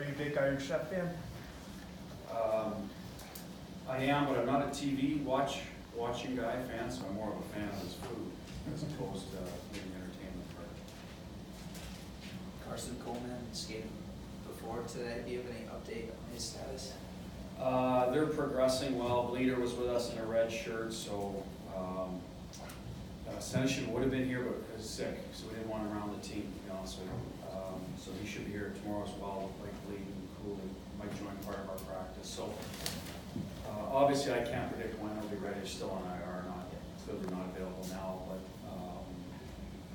Are you a big Iron Chef fan? I am, but I'm not a TV watching guy fan, so I'm more of a fan of his food as opposed to maybe entertainment part. Carson Coleman skated before today. Do you have any update on his status? They're progressing well. Bleeder was with us in a red shirt, so Senishin would have been here, but was sick, so we didn't want him around the team, to be honest with you. So he should be here tomorrow as well, like Lee and Cooley might join part of our practice. So obviously I can't predict when they'll be ready. They're still on IR, not clearly not available now, but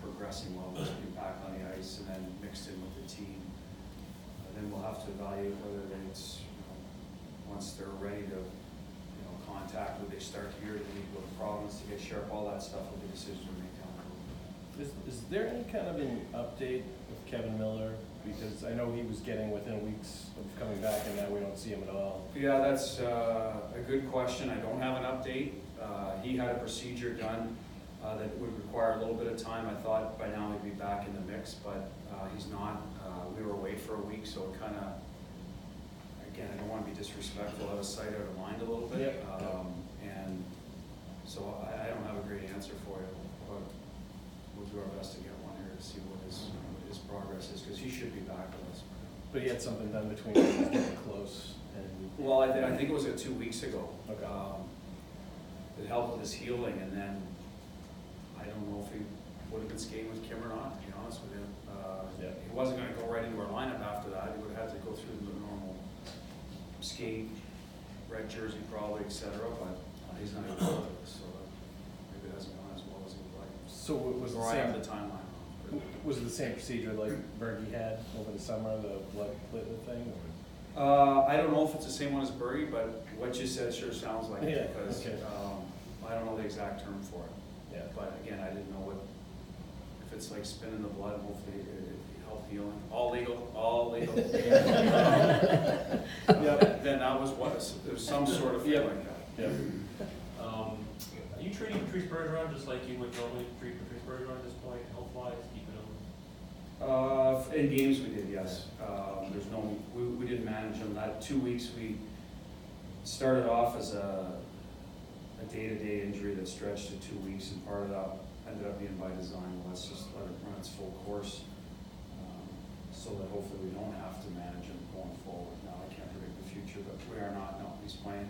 progressing well. We'll be back on the ice and then mixed in with the team. Then we'll have to evaluate whether it's, once they're ready to contact, would they start here, do they go to Providence to get sharp, all that stuff will be decisions we make down the road. Is there any kind of an update with Kevin Miller? Because I know he was getting within weeks of coming back and now we don't see him at all. Yeah, that's a good question. I don't have an update. He had a procedure done that would require a little bit of time. I thought by now he'd be back in the mix, but he's not. We were away for a week, so it kind of, again, I don't want to be disrespectful, out of sight, out of mind a little bit. Yep. And so I don't have a great answer for you, but we'll do our best to get one here to see what his progress is, because he should be back with us. But he had something done between them, he was getting close. And Well, I think it was 2 weeks ago. Okay. It helped with his healing, and then I don't know if he would have been skating with Kim or not, to be honest with you. Yeah. He wasn't going to go right into our lineup after that. He would have had to go through the normal skate, red jersey probably, etc. But he's not able to do it, so maybe it hasn't gone as well as he would like. so it was the Or I have same, the timeline. was it the same procedure like Bergie had over the summer, the blood platelet thing? I don't know if it's the same one as Burry, but what you said sure sounds like it, Yeah, because okay. I don't know the exact term for it. Yeah. But again, I didn't know if it's like spinning the blood, hopefully health healing, all legal. Yep. Then that was there's some sort of thing Yep. like that. Yeah. Are you treating Patrice Bergeron just like you would normally treat Patrice Bergeron at this point, health-wise, keeping him? In games we did, yes. There's no, we didn't manage him. That 2 weeks we started off as a day-to-day injury that stretched to 2 weeks, and part of that ended up being by design. Well, let's just let it run its full course, so that hopefully we don't have to manage him going forward. Now, I can't predict the future, but we are not. No, he's playing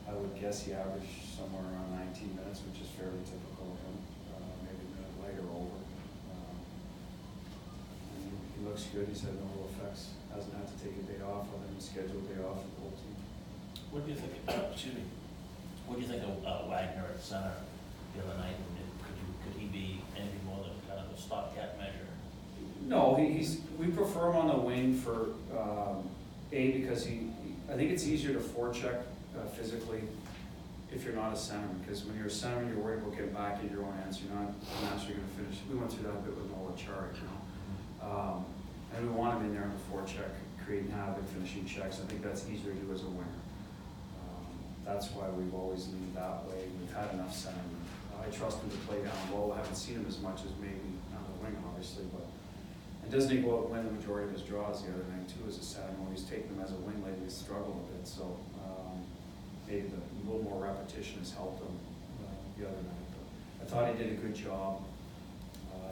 I would guess he averaged somewhere around 19 minutes, which is fairly typical of him, maybe a minute later over. And he looks good. He's had no real effects. Hasn't had to take a day off, other than schedule a day off for the whole team. What do you think, excuse me, what do you think of Wagner at center the other night? Could he be anything more than kind of a stopgap measure? No, we prefer him on the wing for, because I think it's easier to forecheck physically if you're not a center, because when you're a center, you're worried about getting back in your own hands. You're not naturally going to finish. We went through that a bit with Noah Chari, and we want him in there in the forecheck, creating havoc, finishing checks. I think that's easier to do as a winger. That's why we've always leaned that way. We've had enough centermen. I trust him to play down low. I haven't seen him as much as maybe on the wing, obviously, but and doesn't he go out win the majority of his draws the other night too as a center? When he's taken them as a wing lately, he's struggled a bit. So maybe a little more repetition has helped him the other night. But I thought he did a good job.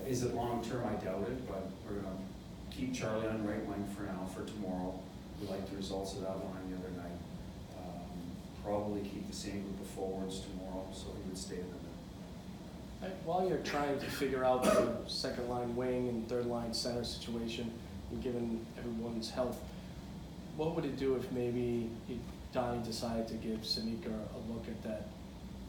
Is it long term? I doubt it, but we're going to keep Charlie on right wing for now, for tomorrow. We like the results of that line the other night. Probably keep the same group of forwards tomorrow, so he would stay in the middle. While you're trying to figure out the second line wing and third line center situation, and given everyone's health, what would it do if maybe Donnie decided to give Sanika a look at that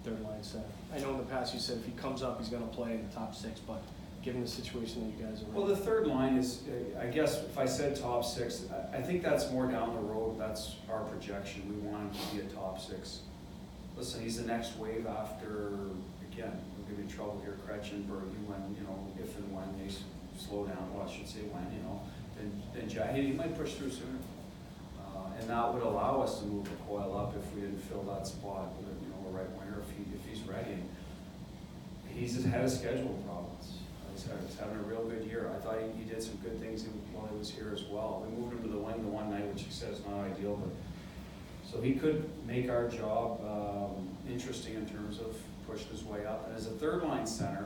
third line center? I know in the past you said if he comes up, he's going to play in the top six, but given the situation that you guys are in. Well, the third line is, I guess if I said top six, I think that's more down the road. That's our projection. We want him to be a top six. Listen, he's the next wave after, again, we'll give you trouble here, Kretchen, Bergie, when, if and when they slow down, well, I should say when, then Jack, he might push through sooner. And that would allow us to move the coil up if we didn't fill that spot with a right winger if he's ready. And he's ahead of schedule in Providence. He's having a real good year. I thought he did some good things while he was here as well. We moved him to the wing. playing the one night, which he said is not ideal, but, so he could make our job, interesting in terms of pushing his way up. And as a third line center,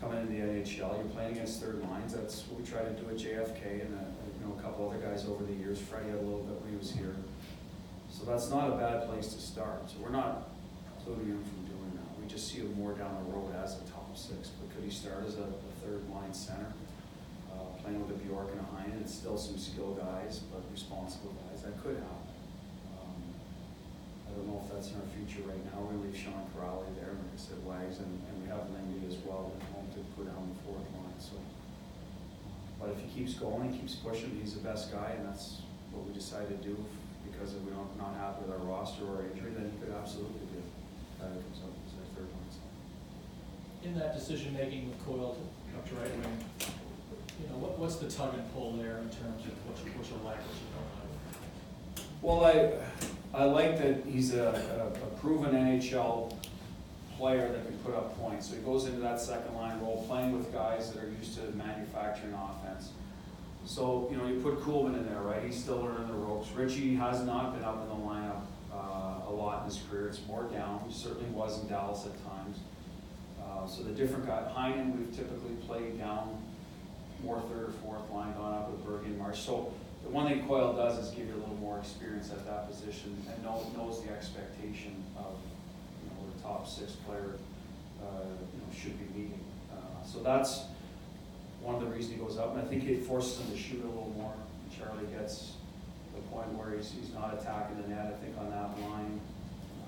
coming into the NHL, you're playing against third lines. That's what we try to do at JFK and a couple other guys over the years. Freddie had a little bit when he was here. So that's not a bad place to start. So we're not precluding him from doing that. We just see him more down the road as a top six. But could he start as a third line center, playing with a Bjork and a Heinen? It's still some skill guys, but responsible guys. That could happen. I don't know if that's in our future right now. We're going to leave Sean Corrali there, like I said, Wags, and we have Lindy as well at home to put down the fourth line. So, but if he keeps going, he keeps pushing, he's the best guy, and that's what we decided to do because if we're not happy with our roster or our injury, then he could absolutely be a guy that comes up as our third line. In that decision-making with Coyle up to right wing, you know, what's the tug and pull there in terms of what you like, what you don't like? Well, I like that he's a proven NHL player that can put up points. So he goes into that second line role, playing with guys that are used to manufacturing offense. So, you know, you put Kuhlman in there, right? He's still learning the ropes. Richie has not been up in the lineup a lot in his career. It's more down. He certainly was in Dallas at times. So the different guy, Heinen, we've typically played down more third or fourth line, gone up with Berge and Marsh. So the one thing Coyle does is give you a little more experience at that position and knows the expectation of, you know, the top six player, should be meeting. So that's one of the reasons he goes up, and I think it forces him to shoot a little more. Charlie gets to the point where he's not attacking the net. I think on that line,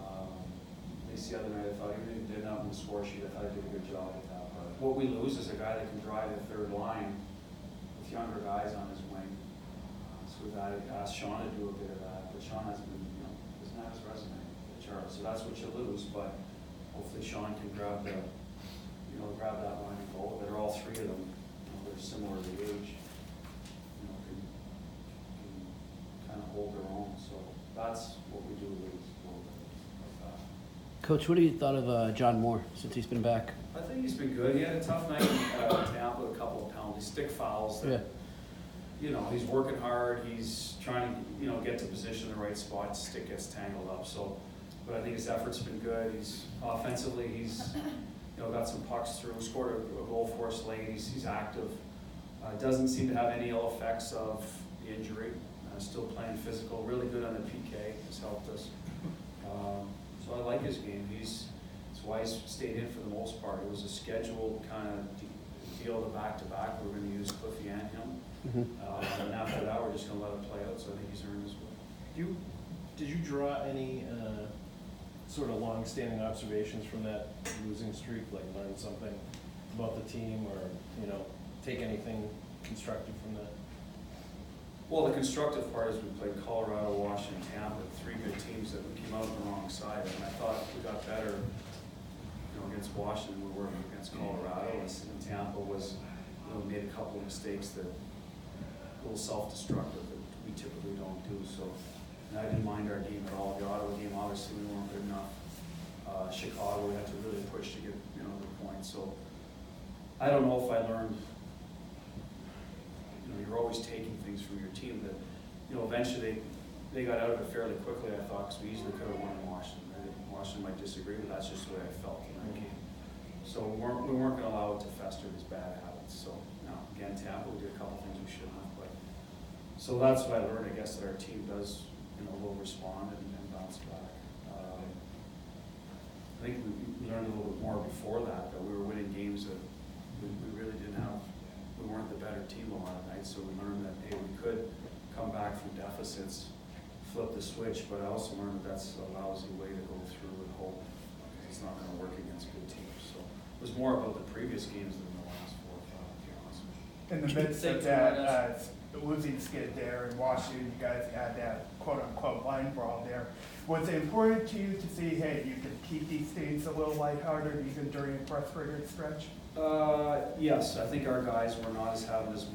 at least the other night, I thought he did not in the score sheet. I thought he did a good job with that. But what we lose is a guy that can drive the third line with younger guys on his wing. So we've asked Sean to do a bit of that, but Sean hasn't been, doesn't have his resume at Charlie. So that's what you lose, but hopefully Sean can grab that line and go. They're all three of them. They're similar to age. Can kind of hold their own. So that's what we do lose a little bit of that. Coach, what have you thought of John Moore since he's been back? I think he's been good. He had a tough night in Tampa with a couple of penalties, stick fouls. That, he's working hard. He's trying to, get to position in the right spot. Stick gets tangled up. So, but I think his effort's been good. He's offensively, he's got some pucks through. Scored a goal for us late. He's active. Doesn't seem to have any ill effects of the injury. Still playing physical. Really good on the PK. Has helped us. So I like his game. That's why he's stayed in for the most part. It was a scheduled kind of deal, the back-to-back. We're going to use Cliffy and him. And after that, we're just going to let it play out. So I think he's earned his way. Did you draw any sort of long-standing observations from that losing streak, like learn something about the team or, take anything constructive from that? Well, the constructive part is we played Colorado, Washington, Tampa, three good teams that we came out on the wrong side. And I thought we got better, against Washington we were against Colorado. And Tampa was, made a couple of mistakes that a little self-destructive that we typically don't do. So, and I didn't mind our game at all. The Ottawa game, obviously, we weren't good enough. Chicago, we had to really push to get, the point. So, I don't know if I learned. You're always taking things from your team that, eventually they got out of it fairly quickly, I thought, because we easily could have won in Washington. Washington might disagree, but that's just the way I felt in that game. So we weren't going to allow it to fester his bad habits. So, again, Tampa, we did a couple things we shouldn't have. But so that's what I learned, I guess, that our team does, will respond and bounce back. I think we learned a little bit more before that we were winning games that we really didn't have. We weren't the better team a lot of nights, so we learned that, hey, we could come back from deficits, flip the switch, but I also learned that that's a lousy way to go through and hope, because it's not going to work against good teams. So it was more about the previous games than the last 4 or 5, to be honest with you. In the midst of that losing skid there in Washington, you guys had that quote-unquote line brawl there. Was it important to you to see, hey, you can keep these teams a little lighthearted even during a frustrating stretch? Yes, I think our guys were not having as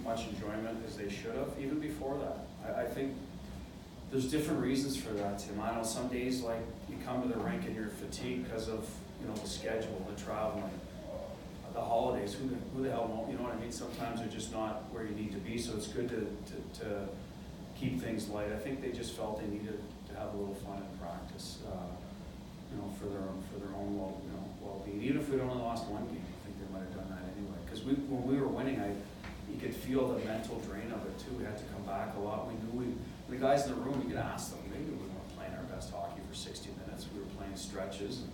much enjoyment as they should have, even before that. I think there's different reasons for that, Tim. I know some days, like, you come to the rink and you're fatigued because of, the schedule, the traveling, the holidays. Who the hell knows? You know what I mean? Sometimes you're just not where you need to be, so it's good to keep things light. I think they just felt they needed to have a little fun in practice, you know, for their own well-being. Even if we'd only lost one game, I think they might have done that anyway. Because when we were winning, you could feel the mental drain of it too. We had to come back a lot. We knew the guys in the room, you could ask them, they knew we weren't playing our best hockey for 60 minutes. We were playing stretches, and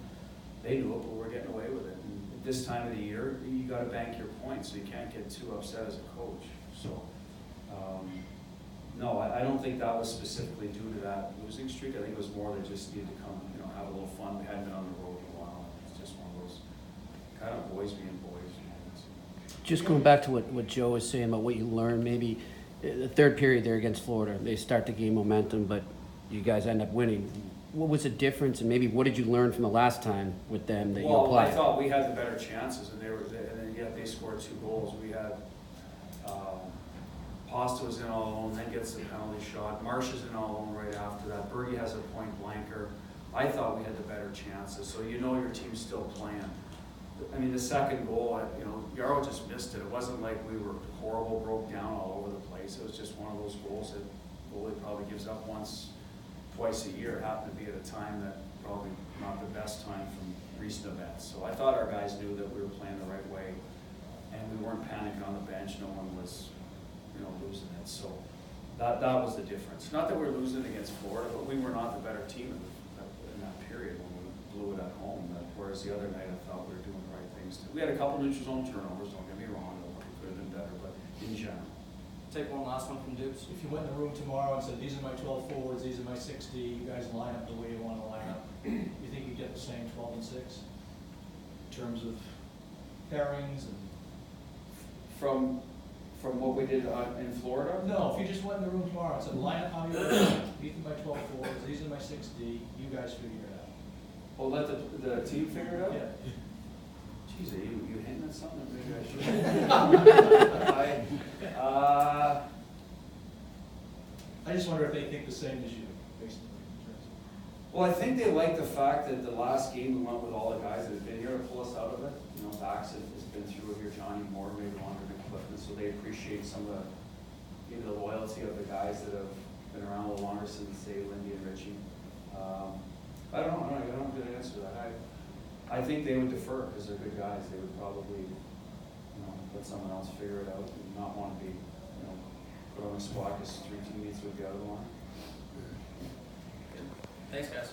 they knew it, but we were getting away with it. And at this time of the year, you got to bank your points, so you can't get too upset as a coach. So, no, I don't think that was specifically due to that losing streak. I think it was more they just needed to come, you know, have a little fun. We hadn't been on the road in a while. It's just one of those kind of boys being boys. Just going back to what Joe was saying about what you learned, maybe the third period there against Florida, they start to gain momentum, but you guys end up winning. What was the difference, and maybe what did you learn from the last time with them that you applied? Well, I thought we had the better chances, and then yet they scored 2 goals. We had Pasta was in all alone, then gets the penalty shot. Marsh is in all alone right after that. Bergie has a point blanker. I thought we had the better chances, so you know your team's still playing. I mean, the second goal, you know, Yarrow just missed it. It wasn't like we were horrible, broke down all over the place. It was just one of those goals that goalie probably gives up once, twice a year. It happened to be at a time that probably not the best time from recent events. So I thought our guys knew that we were playing the right way, and we weren't panicking on the bench. No one was, you know, losing it. So that was the difference. Not that we're losing against Florida, but we were not the better team in that period when we blew it at home. Whereas the other night, I thought we were doing the right things. We had a couple neutral zone turnovers. Don't get me wrong; it could have been better, but in general. Take one last one from Dukes. If you went in the room tomorrow and said, these are my 12 forwards, these are my 6D, you guys line up the way you want to line up, you think you get the same 12 and 6? In terms of pairings and... From what we did in Florida? No, if you just went in the room tomorrow and said, line up how you want to, these are my 12 forwards, these are my 6D, you guys figure it out. Well, let the team figure it out? Yeah. Jeez, are you hinting at something? Maybe I should. I just wonder if they think the same as you, basically. Well, I think they like the fact that the last game we went with all the guys that have been here to pull us out of it. You know, Bax has been through here, Johnny Moore, maybe longer than Clifton, so they appreciate some of the, you know, the loyalty of the guys that have been around a little longer since, say, Lindy and Richie. I don't know. I don't get an answer to that. I think they would defer because they're good guys. They would probably, you know, let someone else figure it out and not want to be, you know, put on the spot because 3 teammates would be out of the line. Thanks, guys.